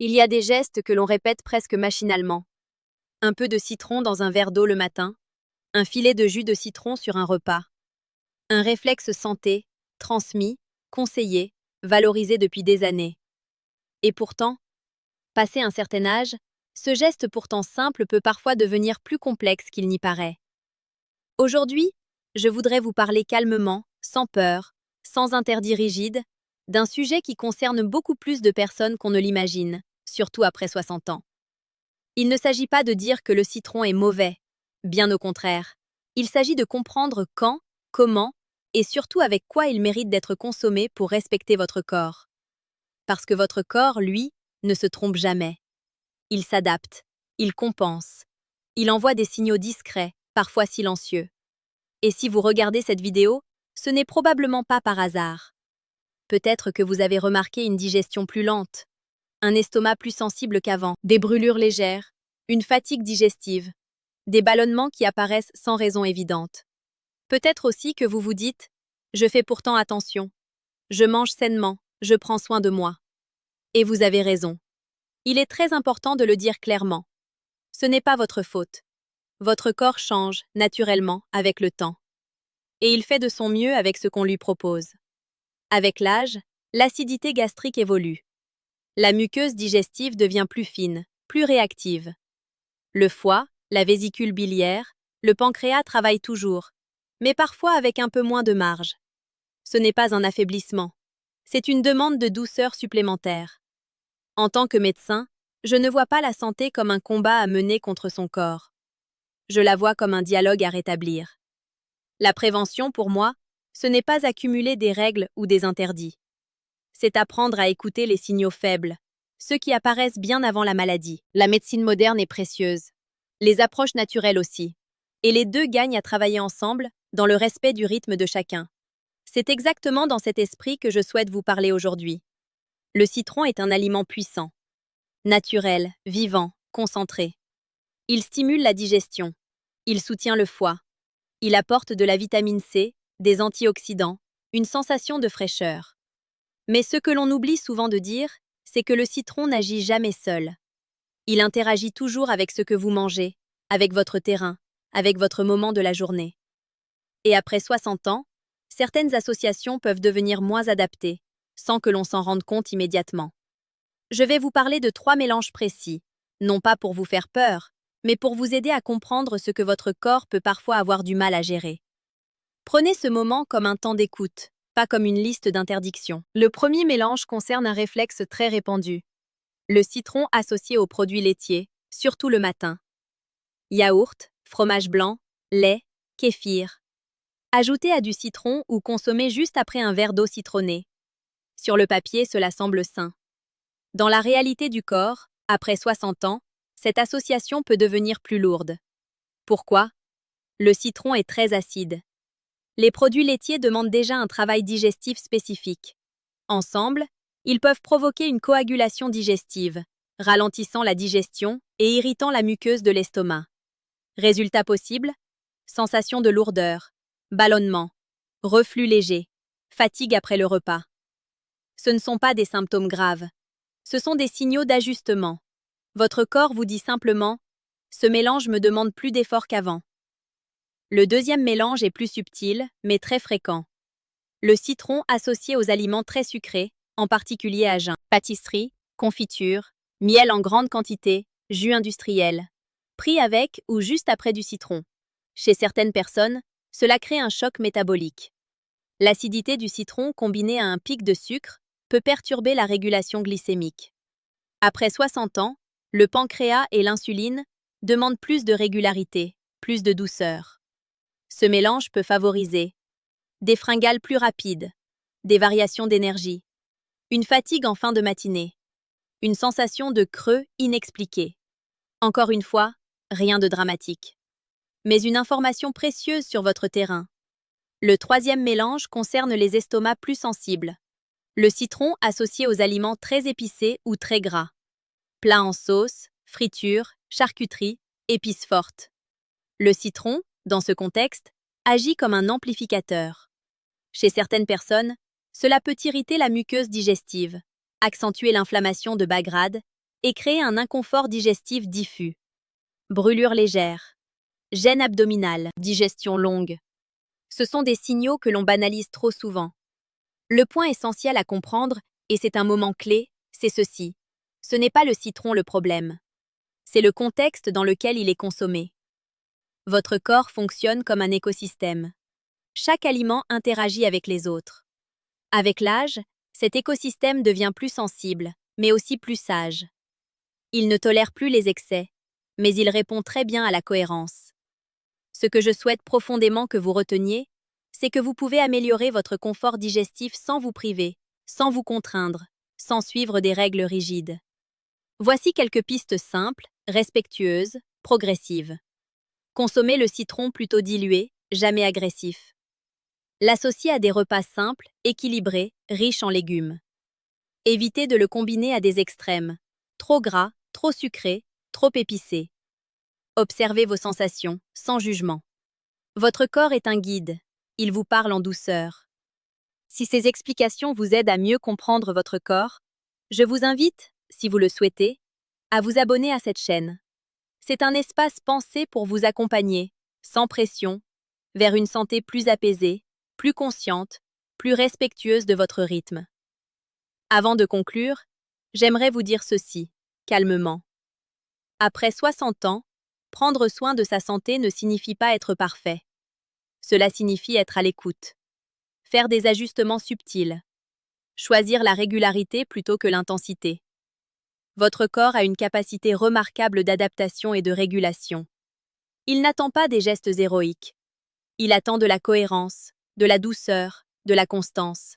Il y a des gestes que l'on répète presque machinalement. Un peu de citron dans un verre d'eau le matin, un filet de jus de citron sur un repas. Un réflexe santé, transmis, conseillé, valorisé depuis des années. Et pourtant, passé un certain âge, ce geste pourtant simple peut parfois devenir plus complexe qu'il n'y paraît. Aujourd'hui, je voudrais vous parler calmement, sans peur, sans interdit rigide, d'un sujet qui concerne beaucoup plus de personnes qu'on ne l'imagine, surtout après 60 ans. Il ne s'agit pas de dire que le citron est mauvais, bien au contraire. Il s'agit de comprendre quand, comment et surtout avec quoi il mérite d'être consommé pour respecter votre corps. Parce que votre corps, lui, ne se trompe jamais. Il s'adapte, il compense, il envoie des signaux discrets, parfois silencieux. Et si vous regardez cette vidéo, ce n'est probablement pas par hasard. Peut-être que vous avez remarqué une digestion plus lente, un estomac plus sensible qu'avant, des brûlures légères, une fatigue digestive, des ballonnements qui apparaissent sans raison évidente. Peut-être aussi que vous vous dites « Je fais pourtant attention, je mange sainement, je prends soin de moi ». Et vous avez raison. Il est très important de le dire clairement. Ce n'est pas votre faute. Votre corps change, naturellement, avec le temps. Et il fait de son mieux avec ce qu'on lui propose. Avec l'âge, l'acidité gastrique évolue. La muqueuse digestive devient plus fine, plus réactive. Le foie, la vésicule biliaire, le pancréas travaillent toujours, mais parfois avec un peu moins de marge. Ce n'est pas un affaiblissement, c'est une demande de douceur supplémentaire. En tant que médecin, je ne vois pas la santé comme un combat à mener contre son corps. Je la vois comme un dialogue à rétablir. La prévention, pour moi, ce n'est pas accumuler des règles ou des interdits. C'est apprendre à écouter les signaux faibles, ceux qui apparaissent bien avant la maladie. La médecine moderne est précieuse, les approches naturelles aussi, et les deux gagnent à travailler ensemble dans le respect du rythme de chacun. C'est exactement dans cet esprit que je souhaite vous parler aujourd'hui. Le citron est un aliment puissant, naturel, vivant, concentré. Il stimule la digestion, il soutient le foie, il apporte de la vitamine C, des antioxydants, une sensation de fraîcheur. Mais ce que l'on oublie souvent de dire, c'est que le citron n'agit jamais seul. Il interagit toujours avec ce que vous mangez, avec votre terrain, avec votre moment de la journée. Et après 60 ans, certaines associations peuvent devenir moins adaptées, sans que l'on s'en rende compte immédiatement. Je vais vous parler de 3 mélanges précis, non pas pour vous faire peur, mais pour vous aider à comprendre ce que votre corps peut parfois avoir du mal à gérer. Prenez ce moment comme un temps d'écoute, pas comme une liste d'interdictions. Le premier mélange concerne un réflexe très répandu. Le citron associé aux produits laitiers, surtout le matin. Yaourt, fromage blanc, lait, kéfir. Ajoutez à du citron ou consommez juste après un verre d'eau citronnée. Sur le papier, cela semble sain. Dans la réalité du corps, après 60 ans, cette association peut devenir plus lourde. Pourquoi? Le citron est très acide. Les produits laitiers demandent déjà un travail digestif spécifique. Ensemble, ils peuvent provoquer une coagulation digestive, ralentissant la digestion et irritant la muqueuse de l'estomac. Résultat possible? Sensation de lourdeur, ballonnement, reflux léger, fatigue après le repas. Ce ne sont pas des symptômes graves. Ce sont des signaux d'ajustement. Votre corps vous dit simplement « Ce mélange me demande plus d'efforts qu'avant ». Le deuxième mélange est plus subtil, mais très fréquent. Le citron associé aux aliments très sucrés, en particulier à jeun. Pâtisserie, confiture, miel en grande quantité, jus industriel. Pris avec ou juste après du citron. Chez certaines personnes, cela crée un choc métabolique. L'acidité du citron combinée à un pic de sucre peut perturber la régulation glycémique. Après 60 ans, le pancréas et l'insuline demandent plus de régularité, plus de douceur. Ce mélange peut favoriser des fringales plus rapides, des variations d'énergie, une fatigue en fin de matinée, une sensation de creux inexpliquée. Encore une fois, rien de dramatique. Mais une information précieuse sur votre terrain. Le troisième mélange concerne les estomacs plus sensibles. Le citron associé aux aliments très épicés ou très gras. Plats en sauce, friture, charcuterie, épices fortes. Le citron, dans ce contexte, agit comme un amplificateur. Chez certaines personnes, cela peut irriter la muqueuse digestive, accentuer l'inflammation de bas grade et créer un inconfort digestif diffus. Brûlure légère, gêne abdominale, digestion longue. Ce sont des signaux que l'on banalise trop souvent. Le point essentiel à comprendre, et c'est un moment clé, c'est ceci. Ce n'est pas le citron le problème. C'est le contexte dans lequel il est consommé. Votre corps fonctionne comme un écosystème. Chaque aliment interagit avec les autres. Avec l'âge, cet écosystème devient plus sensible, mais aussi plus sage. Il ne tolère plus les excès, mais il répond très bien à la cohérence. Ce que je souhaite profondément que vous reteniez, c'est que vous pouvez améliorer votre confort digestif sans vous priver, sans vous contraindre, sans suivre des règles rigides. Voici quelques pistes simples, respectueuses, progressives. Consommez le citron plutôt dilué, jamais agressif. L'associer à des repas simples, équilibrés, riches en légumes. Évitez de le combiner à des extrêmes, trop gras, trop sucré, trop épicé. Observez vos sensations, sans jugement. Votre corps est un guide, il vous parle en douceur. Si ces explications vous aident à mieux comprendre votre corps, je vous invite, si vous le souhaitez, à vous abonner à cette chaîne. C'est un espace pensé pour vous accompagner, sans pression, vers une santé plus apaisée, plus consciente, plus respectueuse de votre rythme. Avant de conclure, j'aimerais vous dire ceci, calmement. Après 60 ans, prendre soin de sa santé ne signifie pas être parfait. Cela signifie être à l'écoute. Faire des ajustements subtils. Choisir la régularité plutôt que l'intensité. Votre corps a une capacité remarquable d'adaptation et de régulation. Il n'attend pas des gestes héroïques. Il attend de la cohérence, de la douceur, de la constance.